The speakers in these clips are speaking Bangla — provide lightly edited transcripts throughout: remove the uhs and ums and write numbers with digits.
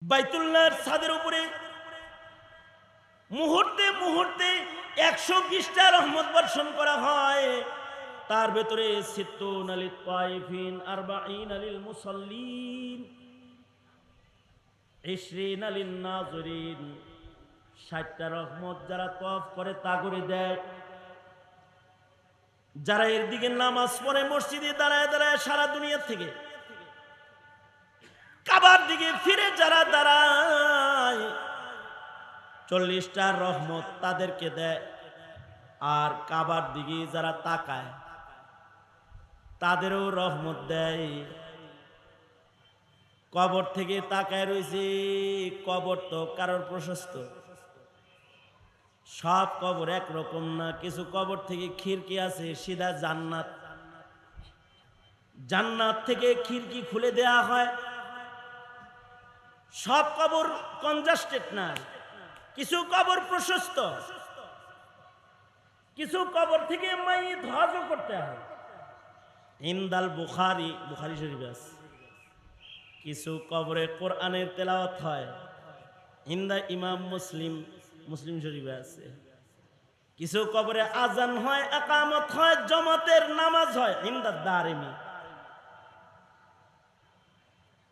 বাইতুল্লাহর ছাদের উপরে মুহূর্তে মুহূর্তে 120টা রহমত বর্ষণ করা হয়। তার ভেতরে সিত্তুন আলিত তাইফিন, 40 আলিল মুসাল্লিন, 20 আলিন নাজরিন। 60টা রহমত যারা তওয়াফ করে তা করে দেয়। যারা এর দিকে নামাজ পড়ে মসজিদে দাঁড়ায় দাঁড়ায় সারা দুনিয়া থেকে কাবার দিকে ফিরে যারা দাঁড়ায়, 40টা রহমত তাদেরকে দেয়। আর কাবার দিকে যারা তাকায় তাদেরও রহমত দেয়। কবর থেকে তাকায় রয়েছে, কবর তো কারোর প্রশস্ত, সব কবর একরকম না। কিছু কবর থেকে খিড়কি আছে সিধা জান্নাত, জান্নাত থেকে খিড়কি খুলে দেয়া হয়। সব কবর কনজাস্টেড না, কিছু কবর প্রশস্ত, কিছু কবর থেকে মাইয়িত হজও করতে হয়। ইনদাল বুখারী, বুখারী শরীফে আছে। কিছু কবরে কোরআনের তেলাওয়াত হয়। ইনদা ইমাম মুসলিম, মুসলিম শরীফে আছে। কিছু কবরে আজান হয়, ইকামত হয়, জামাতের নামাজ হয়। ইনদা দারিমি,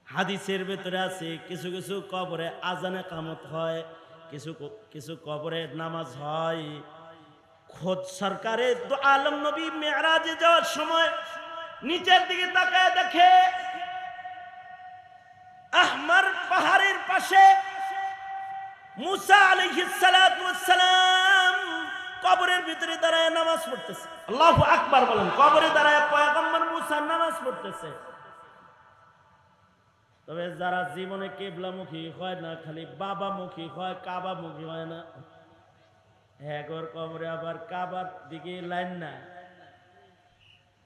হাদিসের ভেতরে আছে কিছু কিছু কবরে আজান ইকামত হয়, কিছু কিছু কবরে নামাজ হয়। খোদ সরকারে দু আলম নবী মেরাজে যাওয়ার সময় নিচের দিকে তাকায় দেখে আহমার পাহাড়ের পাশে মুসা আলাইহিস সালাতু ওয়াস সালাম কবরের ভিতরে দাঁড়ায় নামাজ পড়তেছে। আল্লাহু আকবার বলেন। কবরে দাঁড়ায় পয়গম্বর মুসা নামাজ পড়তেছে। তবে যারা জীবনে কিবলামুখী হয় না, খালি বাবামুখী হয়, কাবামুখী হয় না, হ্যাগর কবরে আবার কাবার দিকে লাইন না।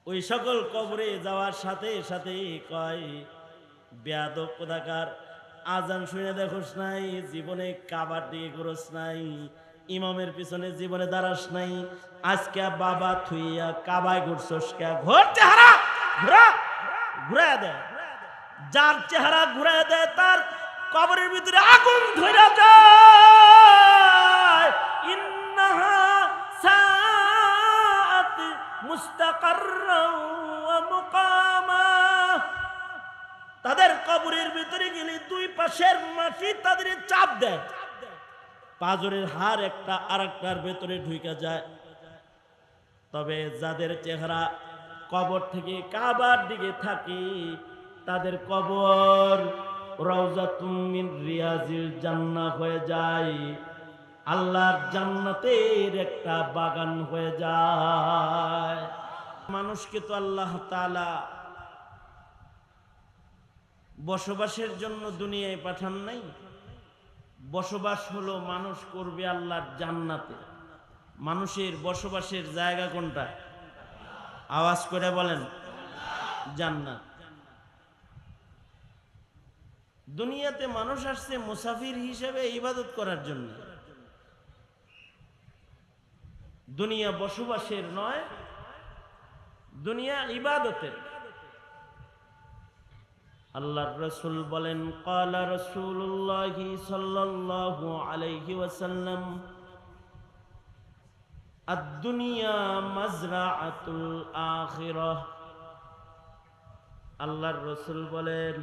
ওই সকল কবরে যাওয়ার সাথে সাথে কয়, বেয়াদব কোথাকার, আজান শুনে দেখোস নাই, জীবনে কাবার দিকে ঘুরোস নাই, ইমামের পিছনে জীবনে দাঁড়াস নাই, আজকে বাবা থুইয়া কাবায় ঘুরছস কে? ঘোর চেহারা ঘুরা, ঘুরা দেয়। যার চেহারা ঘুরায় দেয় তার কবরের ভিতরে আগুন ধরে যায়। ইন্নাহা সাআত মুস্তাকাররাও ওয়া মুকামা। তাদের কবরের ভিতরে গেলে দুই পাশের মাটি তাদের চাপ দেয়, পাজরের হাড় একটা আরেকটার ভেতরে ঢুকে যায়। তবে যাদের চেহারা কবর থেকে কাবার দিকে থাকে তাদের কবর রাউযাতুম মিন রিয়াজিল জান্নাহ হয়ে যায়, আল্লাহর জান্নাতের একটা বাগান হয়ে যায়। মানুষকে তো আল্লাহ তাআলা বসবাসের জন্য দুনিয়ায় পাঠান নাই। বসবাস হলো মানুষ করবে আল্লাহর জান্নাতে। মানুষের বসবাসের জায়গা কোনটা? আওয়াজ করে বলেন, জান্নাত। দুনিয়াতে মানুষ আসছে মুসাফির হিসেবে ইবাদত করার জন্য। দুনিয়া বসবাসের নয়, দুনিয়া ইবাদতের। আল্লাহর রাসূল বলেন, ক্বালা রাসূলুল্লাহ সাল্লাল্লাহু আলাইহি ওয়াসাল্লাম, আদ-দুনিয়া মাজরাআতুল আখিরাহ। আল্লাহর রাসূল বলেন,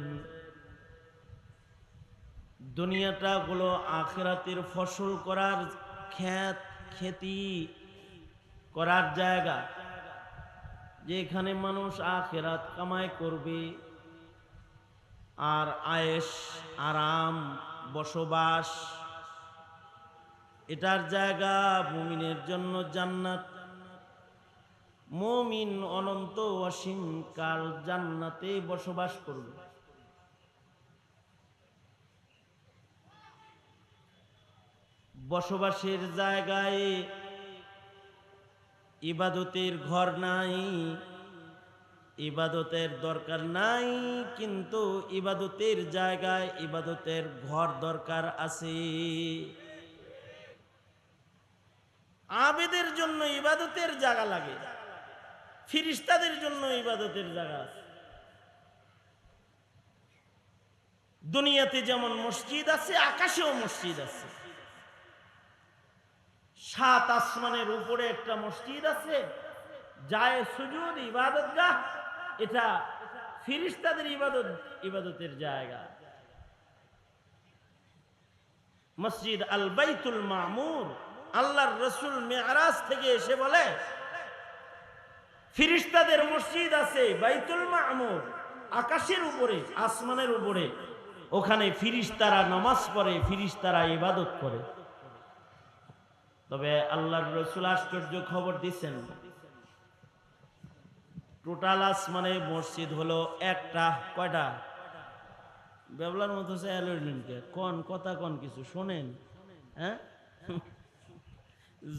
দুনিয়াটা হলো আখিরাতের ফসল করার ক্ষেত, খেতি করার জায়গা, যেখানে মানুষ আখিরাত কামাই করবে। আর আয়েশ, আরাম, বসবাস, এটার জায়গা মুমিনের জন্য জান্নাত। মুমিন অনন্ত অসীম কাল জান্নাতে বসবাস করবে। বসবাসের জায়গায় ইবাদতের ঘর নাই, ইবাদতের দরকার নাই, কিন্তু ইবাদতের জায়গায় ইবাদতের ঘর দরকার আছে। আবেদের জন্য ইবাদতের জায়গা লাগে, ফিরিস্তাদের জন্য ইবাদতের জায়গা আছে। দুনিয়াতে যেমন মসজিদ আছে, আকাশেও মসজিদ আছে। 7 আসমানের উপরে একটা মসজিদ আছে, যায় সুজুদ ইবাদতগাহ। এটা ফেরেশতাদের ইবাদতের জায়গা। মসজিদ আল বাইতুল মামুর, আল্লাহর রাসূল মিরাজ থেকে এসে বলে ফেরেশতাদের মসজিদ আছে বাইতুল মামুর, আকাশের উপরে, আসমানের উপরে। ওখানে ফেরেশতারা নামাজ পড়ে, ফেরেশতারা ইবাদত করে। তবে আল্লাহর রাসূল আশ্চর্য খবর দিচ্ছেন, টোটাল আসমানে মসজিদ হলো একটা। কয়টা? বেবলার মতো চাইলেনকে কোন কথা, কোন কিছু শোনেন? হ্যাঁ,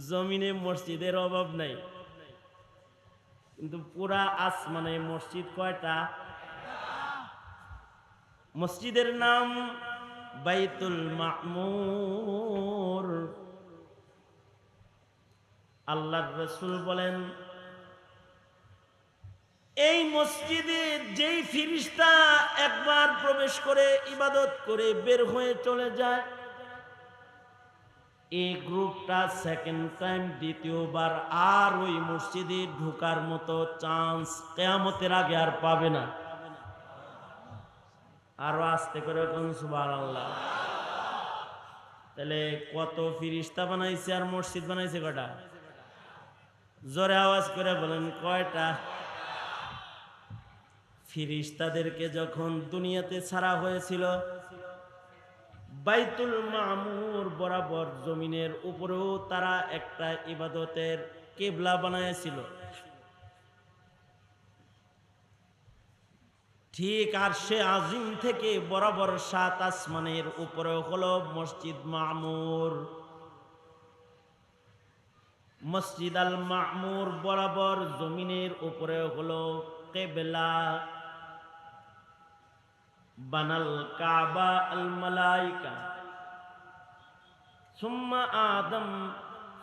জমিনে মসজিদের অভাব নাই, কিন্তু পুরা আসমানে মসজিদ কয়টা? মসজিদের নাম বাইতুল মামুর। আল্লাহর রাসূল বলেন, এই মসজিদে যেই ফেরেশতা একবার প্রবেশ করে ইবাদত করে বের হয়ে চলে যায়, এই গ্রুপটা সেকেন্ড টাইম, দ্বিতীয়বার আর ওই মসজিদে ঢোকার মতো চান্স কিয়ামতের আগে আর পাবে না। আরো আস্তে করে কোন সুবহানাল্লাহ। তাহলে কত ফেরেশতা বানাইছে আর মসজিদ বানাইছে কয়টা? জোরে আওয়াজ করে বলেন কয়টা? ফেরেশতাদেরকে যখন দুনিয়াতে ছাড়া হয়েছিল, বাইতুল মামুর বরাবর জমিনের উপরেও তারা একটা ইবাদতের কিবলা বানাইছিল। ঠিক আরশে আজিম থেকে বরাবর 7 আসমানের উপরে হলো মসজিদ মামুর। মসজিদ আল মামুর বরাবর জমিনের উপরে হলো কিবলা। বানাল কাবা আল মালাইকা সুম্মা আদম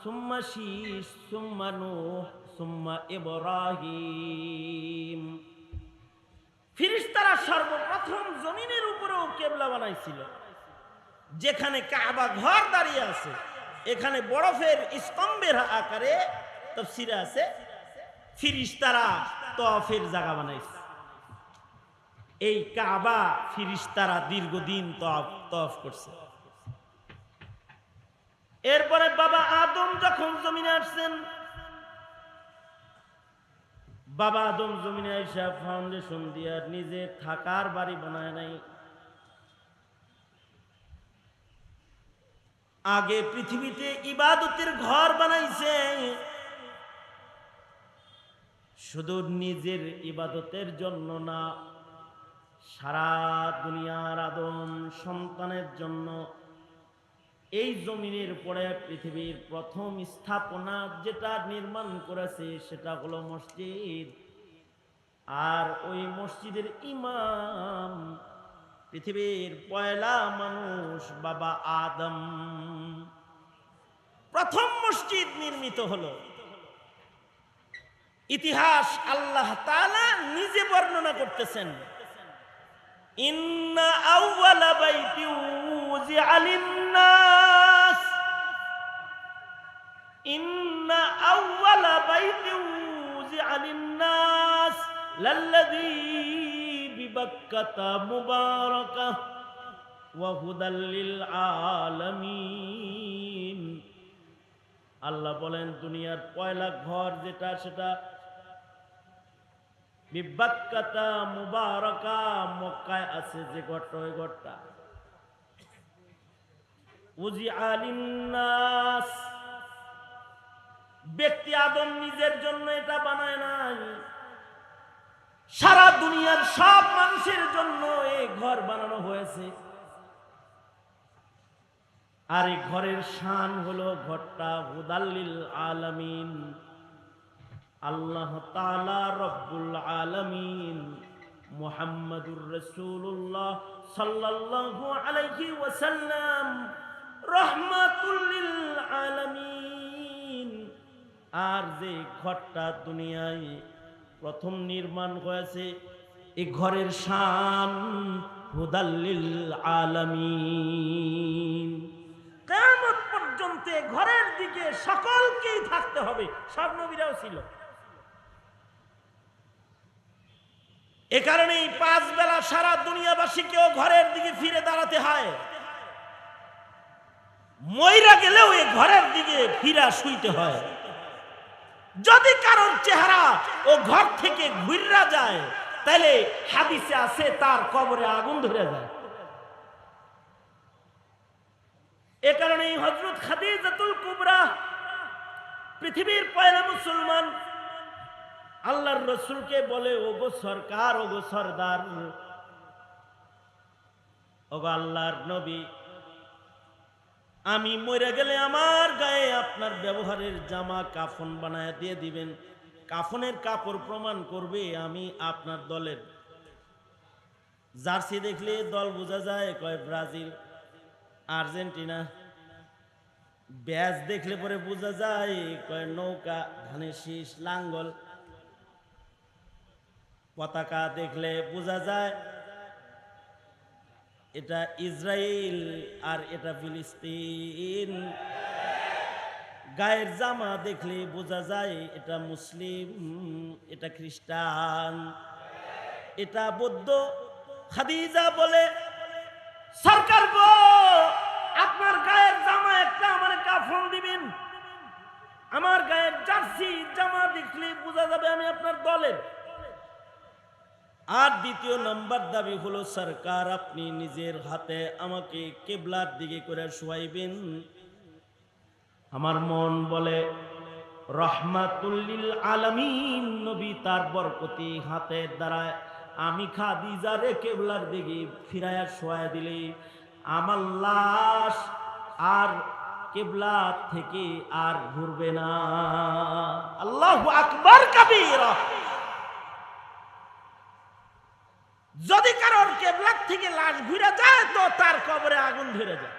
সুম্মা শীস সুম্মা নূহ সুম্মা ইব্রাহিম। ফেরেশতারা সর্বপ্রথম জমিনের উপরেও কিবলা বানাইছিল। যেখানে কাবা ঘর দাঁড়িয়ে আছে, এখানে বরফের স্তম্ভের আকারে তাফসীরে আছে ফেরেশতারা তওয়াফের জায়গা বানাইছে। এই কাবা ফেরেশতারা দীর্ঘদিন তওয়াফ করছে। এরপরে বাবা আদম যখন জমিনে আসছেন, বাবা আদম জমিনে আইসা ফাউন্ডেশন দিয়া নিজে থাকার বাড়ি বানায় নাই। আগে পৃথিবীতে ইবাদতের ঘর বানাইছে, শুধু নিজের ইবাদতের জন্য না, সারা দুনিয়ার আদম সন্তানের জন্য। এই জমিনের পরে পৃথিবীর প্রথম স্থাপনা যেটা নির্মাণ করেছে সেটা হলো মসজিদ। আর ওই মসজিদের ইমাম পৃথিবীর পয়লা মানুষ বাবা আদম। প্রথম মসজিদ নির্মিত হলো। ইতিহাস আল্লাহ তাআলা নিজে বর্ণনা করতেছেন, ইন্না আউওয়ালা বাইতি উযিআ লিন-নাস, ইন্না আউওয়ালা বাইতি উযিআ লিন-নাস লাল্লাযী বিবাক্কাতা মুবারাকাহ ওয়া হুদাল লিল আলামিন। আল্লাহ বলেন, দুনিয়ার পয়লা ঘর যেটা, সেটা বিবাক্কাতা মুবারাকা, মক্কায় আছে যে ঘরটা, ওই ঘরটা। উযিআ লিন-নাস, ব্যক্তি আদম নিজের জন্য এটা বানায় নাই, সারা দুনিয়ার সব মানুষের জন্য এই ঘর বানানো হয়েছে। আর এই ঘরের শান হলো ঘরটা হুদাল লিল আলামিন। আল্লাহ তাআলা রব্বুল আলামিন মুহাম্মাদুর রাসূলুল্লাহ সাল্লাল্লাহু আলাইহি ওয়াসাল্লাম রাহমাতুল লিল আলামিন। আর যে ঘরটা দুনিয়ায় প্রথম নির্মাণ হয়েছে, এই ঘরের শান হুদাল লিল আলামিন। কিয়ামত পর্যন্ত ঘরের দিকে সকলকেই থাকতে হবে, সব নবীরাও ছিল। এ কারণেই 5 বেলা সারা দুনিয়াবাসীকেও ঘরের দিকে ফিরে দাঁড়াতে হয়। মইরা গেলেও এই ঘরের দিকে ফিরা শুইতে হয়। যদি কারোর চেহারা ও ঘর থেকে ঘুররা যায়, তাহলে হাদিসে আছে তার কবরে আগুন ধরে যায়। এ কারণেই হযরত খাদিজাতুল কুবরা, পৃথিবীর পয়লা মুসলমান, আল্লাহর রাসূলকে বলে, ওগো সরকার, ওগো সরদার, ওগো আল্লাহর নবী, আমি মরে গেলে আমার গায়ে আপনার ব্যবহারের জামা কাফন বানায় দিয়ে দিবেন। কাফনের কাপড় প্রমাণ করবে আমি আপনার দলের। জার্সি দেখলে দল বোঝা যায়, কয় ব্রাজিল, আর্জেন্টিনা। ব্যাজ দেখলে পরে বোঝা যায়, কয় নৌকা, ধানের শীষ, লাঙ্গল। পতাকা দেখলে বোঝা যায় এটা ইসরায়েল আর এটা ফিলিস্তিন। গায়ের জামা দেখলে বোঝা যায় এটা মুসলিম, এটা খ্রিস্টান, এটা বৌদ্ধ। খাদিজা বলে, সরকার গো, আপনার গায়ের জামা একটা আমার কাফন দিবেন। আমার গায়ের জার্সি জামা দেখলে বোঝা যাবে আমি আপনার দলের। আর দ্বিতীয় নাম্বার দাবি হলো, সরকার আপনি নিজের হাতে আমাকে কিবলার দিকে করে শুয়াইবেন। আমার মন বলে, রহমাতুল লিল আলামিন নবী তার বরকতি হাতের দ্বারা আমি খাদিজারে কিবলার দিকে ফিরায়া শুয়ায় দিলে আমার লাশ আর কিবলা থেকে আর ঘুরবে না। আল্লাহু আকবার কাবীরা। যদি কারোর কিবলা থেকে লাশ ঘুরে যায় তো তার কবরে আগুন ধরে যায়।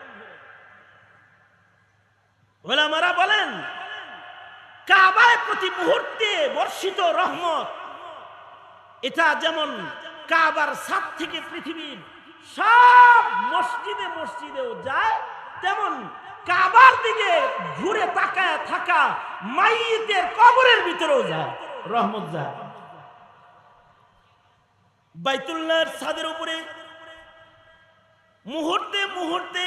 ওলামারা বলেন, কাবায় প্রতি মুহূর্তে বর্ষিত রহমত, এটা যেমন কাবার ছাদ থেকে পৃথিবীর সব মসজিদে মসজিদেও যায়, তেমন কাবার দিকে ঘুরে তাকায় থাকা মাইয়িতের কবরের ভিতরেও যায়, রহমত যায়। বাইতুল্লাহর ছাদের উপরে মুহূর্তে মুহূর্তে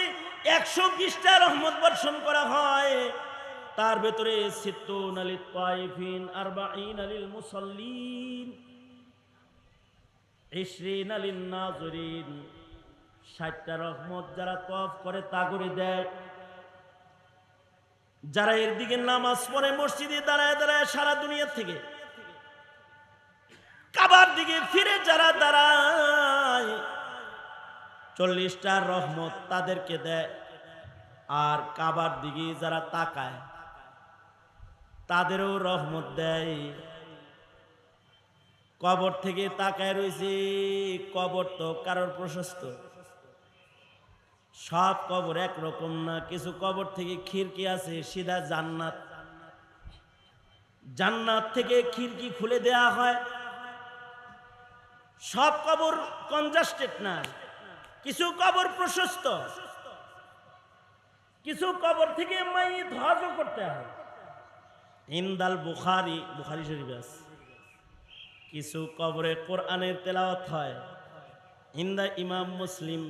120টা রহমত বর্ষণ করা হয়। তার ভেতরে 60 লিত তাইফিন, 40 লিল মুসাল্লিন, 20 লিন নাযিরিন। 60টা রহমত যারা তওয়াফ করে তা করে দেয়। যারা এর দিকে নামাজ পড়ে মসজিদে দাঁড়ায় দাঁড়ায় সারা দুনিয়া থেকে কাবার দিকে ফিরে যারা দাঁড়ায়, 40টা রহমত তাদেরকে দেয়। আর কাবার দিকে যারা তাকায় তাদেরও রহমত দেয়। কবর থেকে তাকায় রয়েছে, কবর তো কারোর প্রশস্ত, সব কবর একরকম না। কিছু কবর থেকে খিড়কি আছে, সিধা জান্নাত। জান্নাত থেকে খিড়কি খুলে দেয়া হয়। সব কবর কনজাস্টেড না, কিছু কবর প্রশস্ত, কিছু কবর থেকে মাইয়িত হজও করতে হয়। ইনদাল বুখারী, বুখারী শরীফে আছে। কিছু কবরে কোরআনের তেলাওয়াত হয়। ইনদা ইমাম মুসলিম,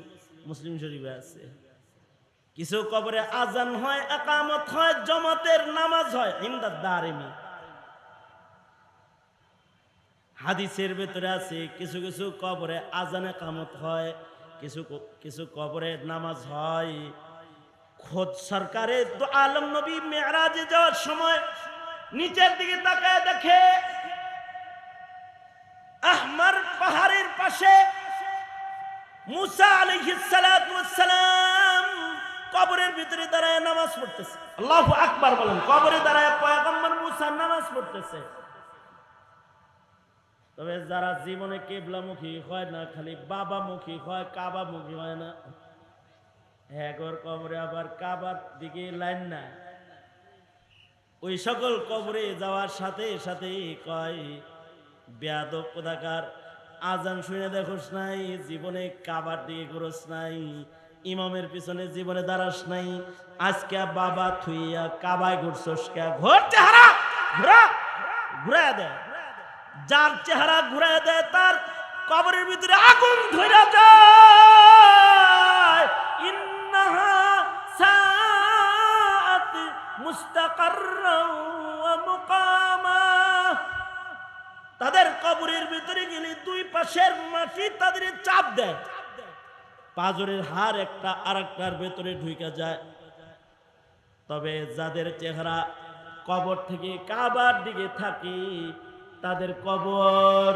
মুসলিম শরীফে আছে। কিছু কবরে আজান হয়, ইকামত হয়, জমাতের নামাজ হয়। ইনদা দারিমি। হাদিসের ভেতরে আছে কিছু কিছু কবরে আজান ইকামত হয়, কিছু কিছু কবরে নামাজ হয়। খোদ সরকারে দু আলম নবী মেরাজে যাওয়ার সময় নিচের দিকে তাকায় দেখে আহমার পাহাড়ের পাশে মুসা আলাইহিস সালাতু ওয়াস সালাম কবরের ভিতরে দাঁড়ায় নামাজ পড়তেছে। আল্লাহু আকবার বলেন। কবরে দাঁড়ায় পয়গম্বর মুসা নামাজ পড়তেছে। তবে যারা জীবনে কিবলামুখী হয় না, খালি বাবামুখী হয়, কাবামুখী হয় না, একর কবরে আবার কাবার দিকে লাইন না, ওই সকল কবরে যাওয়ার সাথে সাথে কয় বেয়াদব কোথাকার, আজান শুনে দেখোস নাই, জীবনে কাবার দিকে ঘুরোস নাই, ইমামের পিছনে জীবনে দাঁড়াস নাই, আজকে বাবা থুইয়া কাবায় ঘুরছস কে? ঘোর চেহারা ঘুরায় দেয়। যার চেহারা ঘুরায় দেয় তার কবরের ভিতরে আগুন ধরে যায়। ইন্নাহা সাআত মুস্তাকাররাও ওয়া মুকামা। তাদের কবরের ভিতরে গেলে দুই পাশের মাটি তাদের চাপ দেয়, পাজরের হাড় একটা আরেকটার ভেতরে ঢুকে যায়। তবে যাদের চেহারা কবর থেকে কাবার দিকে থাকে তাদের কবর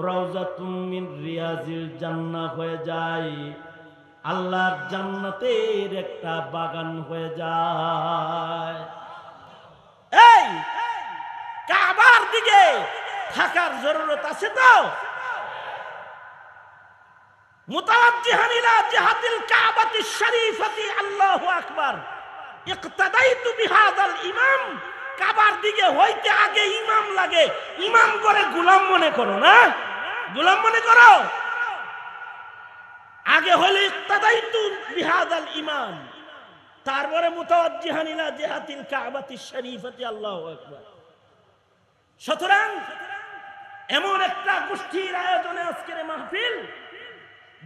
রওজাতুম মিন রিয়াজিল জান্নাহ হয়ে যায়, আল্লাহর জান্নাতের একটা বাগান হয়ে যায়। এই কাবার দিকে থাকার জরুরত আছে তো? মুতাওয়াজ্জিহান ইলা জিহাতিল কাবাতিশ শরীফাতি, আল্লাহু আকবার। ইকতাদাইতু বিহাদাল ইমাম। কাবার দিকে হইতে আগে ইমাম লাগে, ইমাম করে গোলাম মনে করো না, গোলাম মনে করো। আগে হইলে ইকতাদাইতু বিহাদাল ইমাম, তারপরে মুতাওয়াজ্জিহান ইলা জিহাতিল কাবাতিশ শরীফাতি, আল্লাহু আকবার। সুতরাং এমন একটা গোষ্ঠীর আয়োজনে আজকের মাহফিল,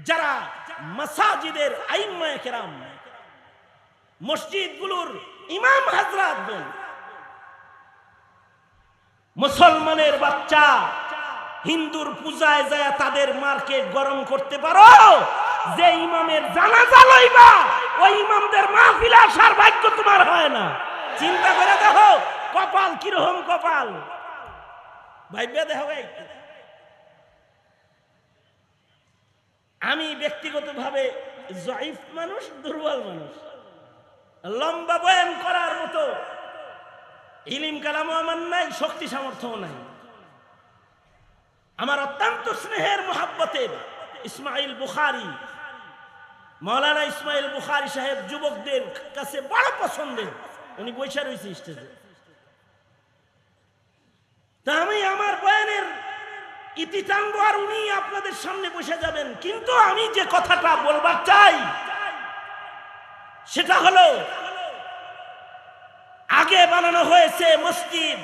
যারা মাসাজিদের আইম্মায়ে কেরাম, মসজিদগুলোর ইমাম হাজরাতগণ, মুসলমানের বাচ্চা হিন্দুর পূজায় যায় তাদের মার্কেট গরম করতে পারো, যে ইমামের জানাজা লইবা ওই ইমামদের মাহফিলে আসার ভাগ্য তোমার হয় না। চিন্তা করে দেখো কপাল কিরকম কপাল, ভাইবে দেখো। আমি ব্যক্তিগতভাবে জয়ীফ মানুষ, দুর্বল মানুষ, লম্বা বয়ান করার মতো ইলিম কালামও আমার নাই, শক্তি সামর্থ্যও নাই। আমার অত্যন্ত স্নেহের মোহাব্বতের ইসমাইল বুখারী, মাওলানা ইসমাইল বুখারী সাহেব যুবকদের কাছে বড় পছন্দের, উনি বৈশা রয়েছে স্টেজে। তা আমি আমার বয়ানের ইতি টানবো আর উনি আপনাদের সামনে বসে যাবেন। কিন্তু আমি যে কথাটা বলবার চাই সেটা হলো, আগে বানানো হয়েছে মসজিদ,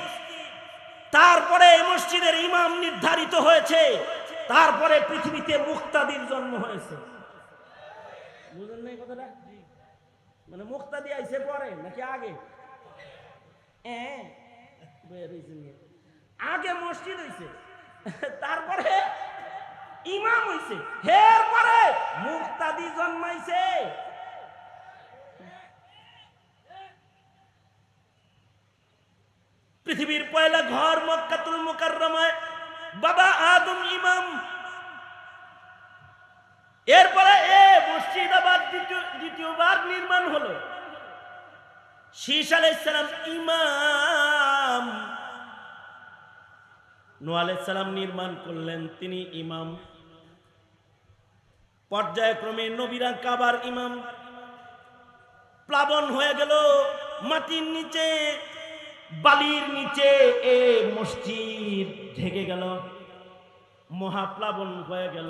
তারপরে মসজিদের ইমাম নির্ধারিত হয়েছে, তারপরে পৃথিবীতে মুক্তাদির জন্ম হয়েছে। বুঝলেন না কথাটা? মানে মুক্তাদি আইছে পরে নাকি আগে? আগে মসজিদ হইছে, তারপরে ইমাম হইছে, এরপরে মুক্তাদি জন্মাইছে। পৃথিবীর পয়লা ঘর মক্কাতুল মুকাররমায় বাবা আদম ইমাম, এরপরে মসজিদ আবার দ্বিতীয়বার নির্মাণ হলো। শীশ আলাইহিস সালাম ইমাম, নূহ আলাইহিস সালাম নির্মাণ করলেন, তিনি ইমাম। পর্যায়ক্রমে নবীরা কাবার ইমাম। প্লাবন হয়ে গেল, মাটির নিচে বালির নিচে মসজিদ ঢেকে গেল, মহাপ্লাবন হয়ে গেল।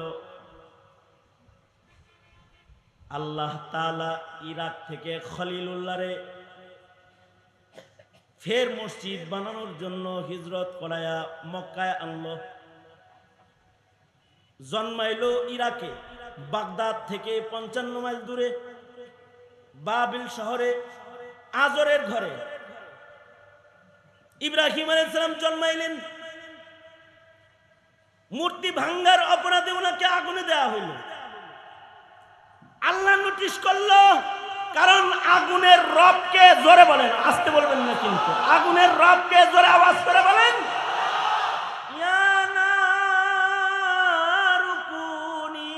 আল্লাহ তাআলা ইরাক থেকে খলিলুল্লাহরে ফের মসজিদ বানানোর জন্য হিজরত করায়া মক্কায় আনলো। জন্মাইলো ইরাকে, বাগদাদ থেকে 55 মাইল দূরে বাবিল শহরে আজরের ঘরে ইব্রাহিম আলাইহিস সালাম জন্মাইলেন। মূর্তি ভাঙ্গার অপরাধে ওনাকে আগুনে দেওয়া হইল। আল্লাহ নোটিশ করলো, কারণ আগুনের রবকে জোরে বলেন, আসতে বলবেন না কিন্তু, আগুনের রবকে জোরে আওয়াজ করে বলেন, ইয়া নারু কুনি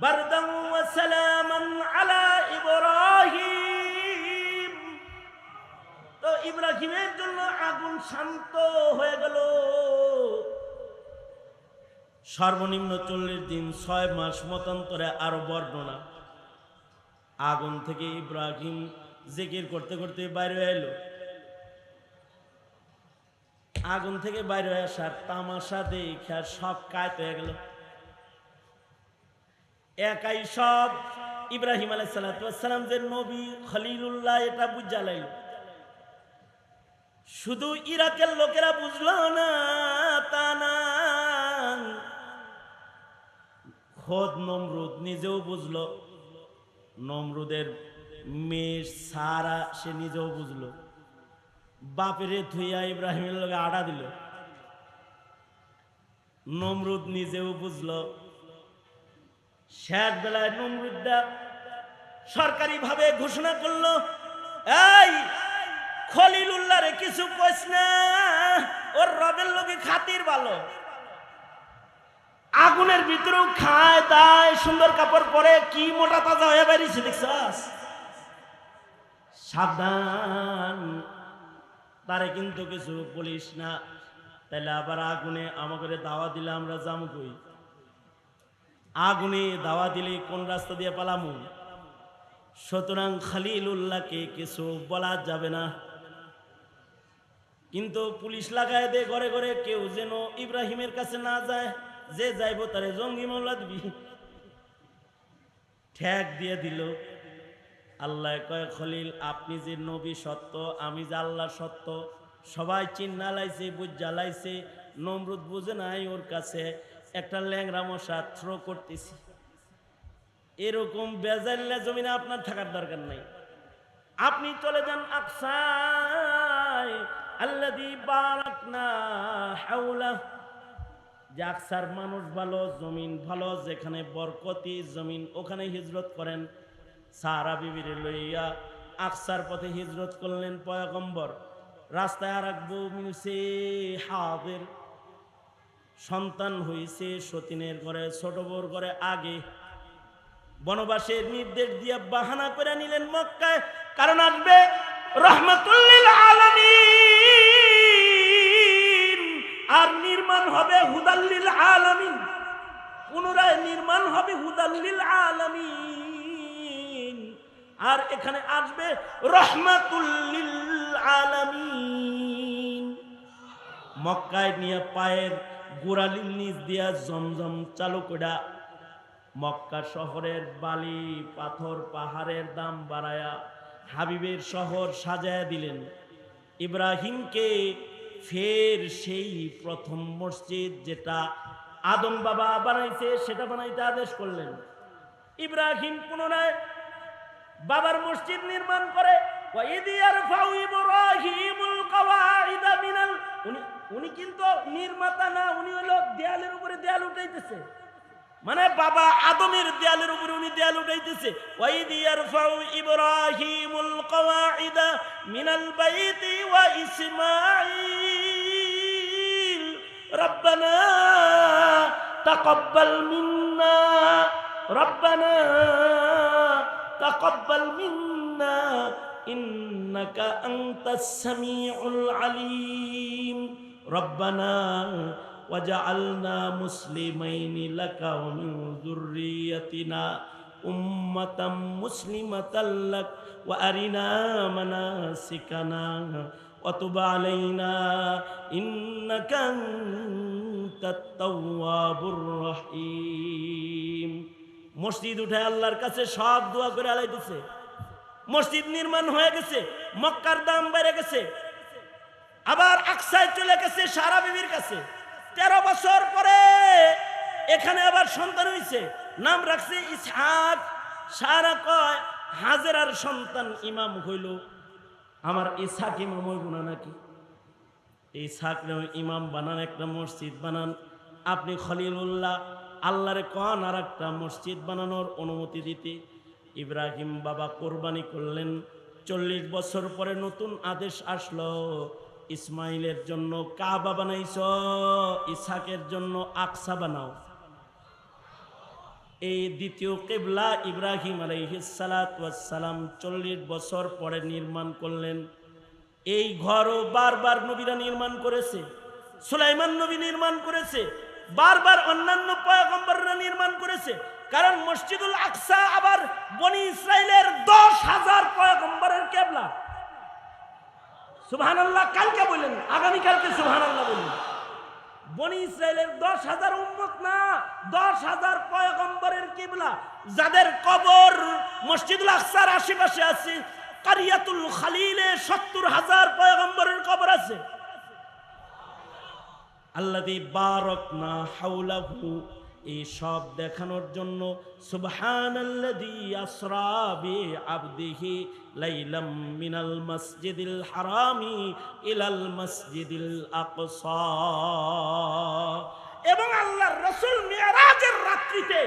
বারদান ওয়া সালামান আলা ইব্রাহিম। তো ইব্রাহিমের জন্য আগুন শান্ত হয়ে গেল। সর্বনিম্ন 40 দিন 6 মাস মতান্তরে আরো বর্ণনা। আগুন থেকে ইব্রাহিম জিকির করতে করতে বাইরে এলো। আগুন থেকে বাইরে হয়ে আসার তামাশা দেখা সব কায়ত হয়ে গেল। একাই সব ইব্রাহিম আলাইহিস সালাম যে নবী খলিলুল্লাহ এটা বুঝা লাইল। শুধু ইরাকের লোকেরা বুঝলো না তা না, খোদ নমরুদ নিজেও বুঝলো, নমরুদের মেয়ে সারা সে নিজেও বুঝলো, বাপেরে থুইয়া ইব্রাহিমের লোকে আড়া দিল। নমরুদ নিজেও বুঝলো। শেষ বেলায় নমরুদটা সরকারি ভাবে ঘোষণা করলো, এই খলিলুল্লাহরে কিছু কইস না, ওর রবের লোকে খাতির ভালো। আগুনের ভিতরেও খায় দায়, সুন্দর কাপড় পরে, কি মোটা তাজা হয়ে বেরিয়েছে দেখছস। সাবধান, তারে কিন্তু কিছু বলিস না, তাহলে আবার আগুনে আমাকে দাওয়া দিলে আমরা যাবো কই? আগুনে দাওয়া দিলে কোন রাস্তা দিয়ে পালামু? সুতরাং খলিলুল্লাহকে কিছু বলা যাবে না। কিন্তু পুলিশ লাগায় দে ঘরে ঘরে, কেউ যেন ইব্রাহিমের কাছে না যায়, যে যাইব তারে জঙ্গি মামলা দিবি। ঠেক দিয়ে দিল। আল্লাহ কয়, খলিল আপনি যে নবী সত্য, আমি যে আল্লাহ সত্য, সবাই চিন্না লাইছে, বুঝা লাইছে। নমরুদ বুঝে নাই ওর কাছে একটা ল্যাংরা মশা থ্রো করতেছি। এরকম বেজাল্লা জমিনে আপনার থাকার দরকার নাই। আপনি চলে যান আকসায়, আল্লাযী বারাকনা হাওলা, যে আকসার মানুষ ভালো, জমিন ভালো, যেখানে বরকতি জমিন, ওখানে হিজরত করেন। সারা বিবিরে লইয়া আকসার পথে হিজরত করলেন পয়গম্বর। রাস্তায় আর এক বউ মিলছে হাবের, সন্তান হইছে সতীনের ঘরে, ছোট বউর ঘরে। আগে বনবাসের নির্দেশ দিয়ে বাহানা করে নিলেন মক্কায়, কারণ আসবে রাহমাতুল লিল আলামিন, আর নির্মাণ হবে হুদাল লিল আলামিন। পুনরায় নির্মাণ হবে হুদাল লিল আলামিন, আর এখানে আসবে রাহমাতুল লিল আলামিন। মক্কায় নিয়ে পায়ের গোড়ালির নিচ দিয়া জমজম চালু কইরা মক্কা শহরের বালি পাথর পাহাড়ের দাম বাড়ায়া হাবিবের শহর সাজায়া দিলেন। ইব্রাহিমকে ফের সেই প্রথম মসজিদ যেটা আদম বাবা বানাইছে সেটা বানাইতে আদেশ করলেন। ইব্রাহিম পুনরায় বাবার মসজিদ নির্মাণ করে। উনি কিন্তু নির্মাতা না, উনি হলো দেয়ালের উপরে দেয়াল উঠাইতেছে, মানে বাবা আদমের দেয়ালের উপরে উনি দেয়াল উঠাইতেছে। ওয়াইদ ইয়ারফাউ ইব্রাহিমুল কওয়াইদা মিনাল বাইতি ওয়া ইসমাঈল রব্বানা তাকাব্বাল মিন্না, রব্বানা তাকাব্বাল মিন্না ইন্নাকা আনতাস সামিউল আলিম, রব্বানা ওয়াজআলনা মুসলিমাইনি লাকা ওয়া মিন যুররিয়াতিনা উম্মাতাম মুসলিমাতাল লাক ওয়া আরিনা মানাসিকানা ওয়া তুব আলাইনা ইন্নাকা আনতাত তাওয়াবুর রহিম। মসজিদ উঠে আল্লাহর কাছে সব দোয়া করে আলাইতেছে। মসজিদ নির্মাণ হয়ে গেছে, মক্কার দাম বেড়ে গেছে। আবার আকসায় চলে গেছে সারা বিবির কাছে। 13 বছর পরে এখানে আবার সন্তান হইছে, নাম রাখছে ইসহাক। সারা কয় হাজেরার সন্তান ইমাম হইল, আমার ইসহাক ইমাম হইব না নাকি? ইসহাক ইমাম বানান, একটা মসজিদ বানান। আপনি খলিলুল্লাহ আল্লাহরে কন আর একটা মসজিদ বানানোর অনুমতি দিতে। ইব্রাহিম বাবা কোরবানি করলেন। 40 বছর পরে নতুন আদেশ আসলো, ইসমাইলের জন্য কাবা বানাইছ, ইসহাকের জন্য আকসা বানাও। এই দ্বিতীয় কিবলা ইব্রাহিম আলাইহিস সালাতু ওয়াস সালাম 40 বছর পরে নির্মাণ করলেন। এই ঘরও বারবার নবীরা নির্মাণ করেছে, সুলাইমান নবী নির্মাণ করেছে, বারবার অন্যান্য পয়গম্বররা নির্মাণ করেছে। কারণ মসজিদুল আকসা আবার বনি ইসরাইলের 10,000 পয়গম্বরের কিবলা। সুবহানাল্লাহ, কালকে বলি বললেন, আগামীকালকে সুবহানাল্লাহ বললেন। বনি ইসরাইলের 10,000 উম্মত না, 10,000 পয়গম্বরের কিবলা, যাদের কবর মসজিদুল আকসার আশেপাশে আছে। কারিয়াতুল খালিলে 70,000 পয়গম্বরের কবর আছে। আল্লাযী বারাকনা হাওলাহু, এই সব দেখানোর জন্য সুবহানাল্লাযী আসরা বিআবদিহি লাইলাম মিনাল মাসজিদিল হারামি ইলাল মাসজিদিল আকসা। এবং আল্লাহর রাসূল মিরাজের রাত্রিতে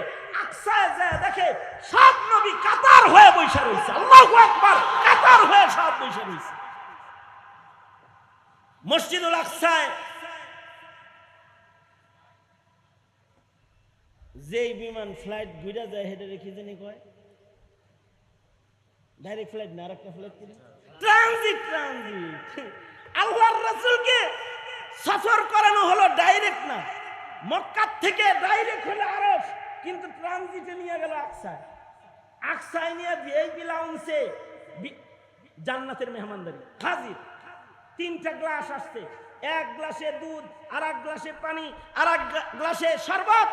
আকসায় যায় দেখে সব নবী কাতার হয়ে বসে রয়েছে। আল্লাহু আকবার, কাতার হয়ে সব বসে রয়েছে। মসজিদুল আকসায় যেই বিমান ফ্লাইট ঘুরে যায় হেঁটে রেখে জানি কয় ডাইরেক্ট ফ্লাইট না, আরেকটা ফ্লাইট ট্রানজিট। আল্লাহর রাসূলকে সফর করানো হলো ডাইরেক্ট না, মক্কা থেকে ডাইরেক্ট হলো আরব, কিন্তু ট্রানজিটে নিয়ে গেল আকসায়। আকসায় নিয়ে ভিআইপি লাউঞ্জে জান্নাতের মেহমানদারি হাজির। 3টা গ্লাস আসছে, এক গ্লাসে দুধ, আর এক গ্লাসে পানি, আর এক গ্লাসে শরবত।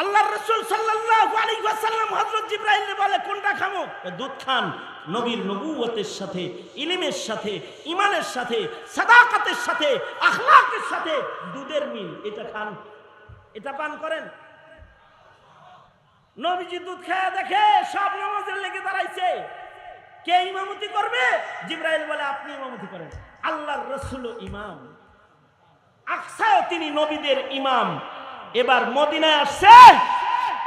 আল্লাহর রাসূল সাল্লাল্লাহু আলাইহি ওয়াসাল্লাম হযরত জিবরাইলকে বলে কোনটা খামো? দুধ খান। নবীর নবুয়তের সাথে, ইলমের সাথে, ঈমানের সাথে, সাদাকাতের সাথে, আখলাকের সাথে দুধের মিল, এটা খান, এটা পান করেন। নবীজি দুধ খেয়ে দেখে সব নামাজের লেগে দাঁড়াইছে। কে ইমামতি করবে? জিবরাইল বলে আপনি ইমামতি করেন। আল্লাহর রাসূল ইমাম, আকসায় তিনি নবীদের ইমাম। এবার মদিনায় আসছে,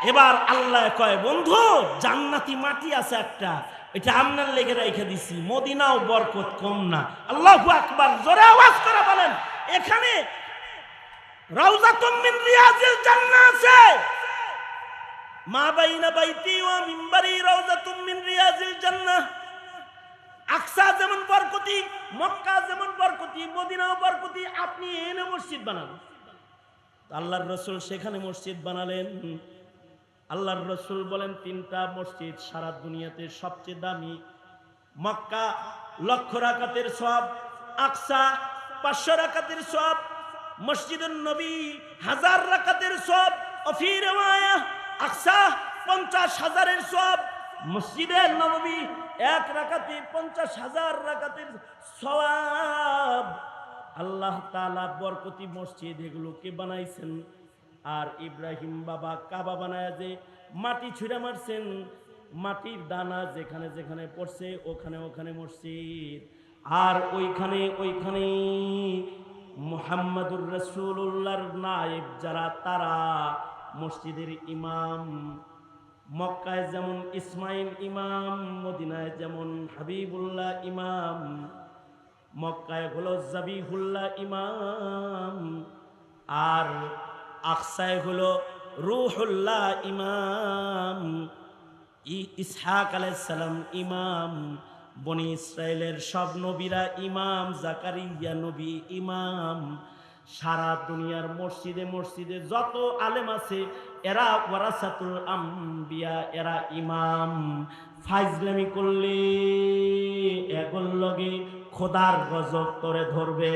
এবার আল্লাহ কয় বন্ধু জান্নাতি মাটি আছে একটা, এটা আপনার লেগে রেখে দিছি, মদিনাও বরকত কম না। আল্লাহু আকবার, জোরে আওয়াজ করে বলেন। এখানে রাউযাতুম মিন রিয়াজিল জান্নাহ আছে। মা বাইনা বাইতি ওয়া মিনবারি রাউযাতুম মিন রিয়াজিল জান্নাহ। আকসা যেমন বরকতি, মক্কা যেমন বরকতি, মদিনাও বরকতি। আপনি এনে মসজিদ বানান। আল্লাহর রাসূল সেখানে মসজিদ বানালেন। আল্লাহর রাসূল বলেন 3টা মসজিদ সারা দুনিয়াতে সবচেয়ে দামি। মক্কা 1,00,000 রাকাতের সওয়াব, আকসা 500 রাকাতের সওয়াব, মসজিদুন নবী 1000 রাকাতের সওয়াব, ফি রিওয়ায়া আকসা 50,000-এর সওয়াব, মসজিদে নববী 1 রাকাতে 50,000 রাকাতের সওয়াব। আল্লাহ তাআলা বরকতি মসজিদ এগুলোকে বানাইছেন। আর ইব্রাহিম বাবা কাবা বানায় যে মাটি ছুঁড়ে মারছেন, মাটির দানা যেখানে যেখানে পড়ছে ওখানে ওখানে মসজিদ। আর ওইখানে মুহাম্মাদুর রাসূলুল্লাহর নায়েব যারা, তারা মসজিদের ইমাম। মক্কায় যেমন ইসমাইল ইমাম, মদিনায় যেমন হাবিবুল্লাহ ইমাম। মক্কায় হলো জাবিহুল্লাহ ইমাম, আর আকসায় হলো রূহুল্লাহ ইমাম। ইসহাক আলাইহিস সালাম ইমাম। বনি ইসরাইলের সব নবীরা ইমাম। জাকারিয়া নবী ইমাম। সারা দুনিয়ার মসজিদে মসজিদে যত আলেম আছে এরা ওয়ারাসাতুল আম্বিয়া, এরা ইমাম। ফাইজলামি করলে এগুল লগে খোদার গজব করে ধরবে।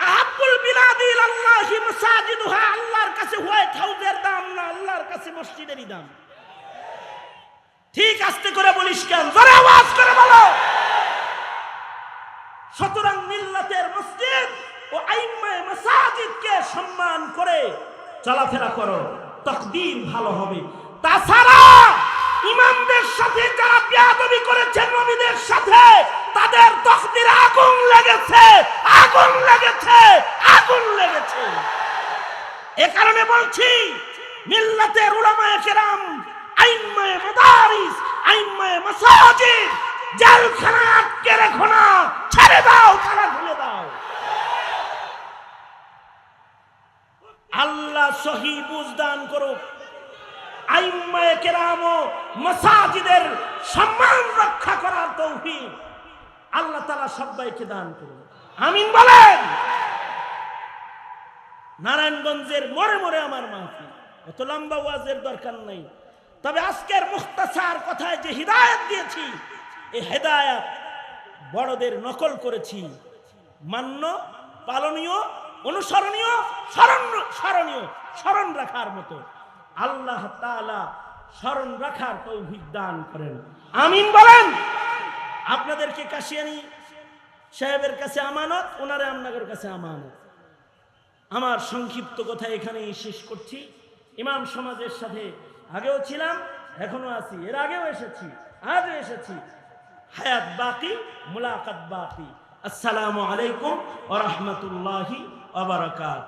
আব্বুল বিলাদি ইলাল্লাহি মাসাজিদুহা, আল্লাহর কাছে হোয়াইট হাউসের দাম না, আল্লাহর কাছে মসজিদেরই দাম। ঠিক আস্তে করে বলিস কেন? জোরে আওয়াজ করে বলো। সুতরাং মিল্লাতের মসজিদ ও আইম্মায়ে মাসাজিদকে সম্মান করে চলাফেরা করো, তাকদীর ভালো হবে। তাছাড়া ইমামদের সাথে যারা বেয়াদবি করেছে নবীদের সাথে, তাদের তাকদীরে আগুন লেগেছে, আগুন লেগেছে, আগুন লেগেছে। এ কারণে বলছি মিল্লাতের উলামায়ে কেরাম, আইম্মায়ে মাদারিস, আইম্মায়ে মাসাজিদ জেলখানা আটকে রেখো না, ছেড়ে দাও, তালা খুলে দাও। আল্লাহ সহি বুঝদান করুক। আইম্মায়ে কেরাম ও মাসাজিদের সম্মান রক্ষা করার তৌফিক আল্লাহ তাআলা সবাইকে দান করুন, আমিন বলেন। নারায়ণগঞ্জের মোড়ে মোড়ে আমার মাহফিল, অত লম্বা ওয়াজের দরকার নাই। তবে আজকের মুখতাসার কথায় যে হিদায়াত দিয়েছি, এই হিদায়াত বড়দের নকল করেছি, মান্য, পালনীয়, অনুসরণীয়, স্মরণীয়, স্মরণ রাখার মতো। আল্লাহ তাআলা স্মরণ রাখার তৌফিক দান করেন, আমিন বলেন। আপনাদেরকে কাশিয়ানী সাহেবের কাছে আমানত, ওনারে আপনাদের কাছে আমানত। আমার সংক্ষিপ্ত কথা এখানেই শেষ করছি। ইমাম সমাজের সাথে আগেও ছিলাম, এখনো আছি, এর আগেও এসেছি, আজও এসেছি। হায়াত বাকি, মুলাকাত বাকি। আসসালামু আলাইকুম ওয়া রাহমাতুল্লাহি ওয়া বারাকাতুহু।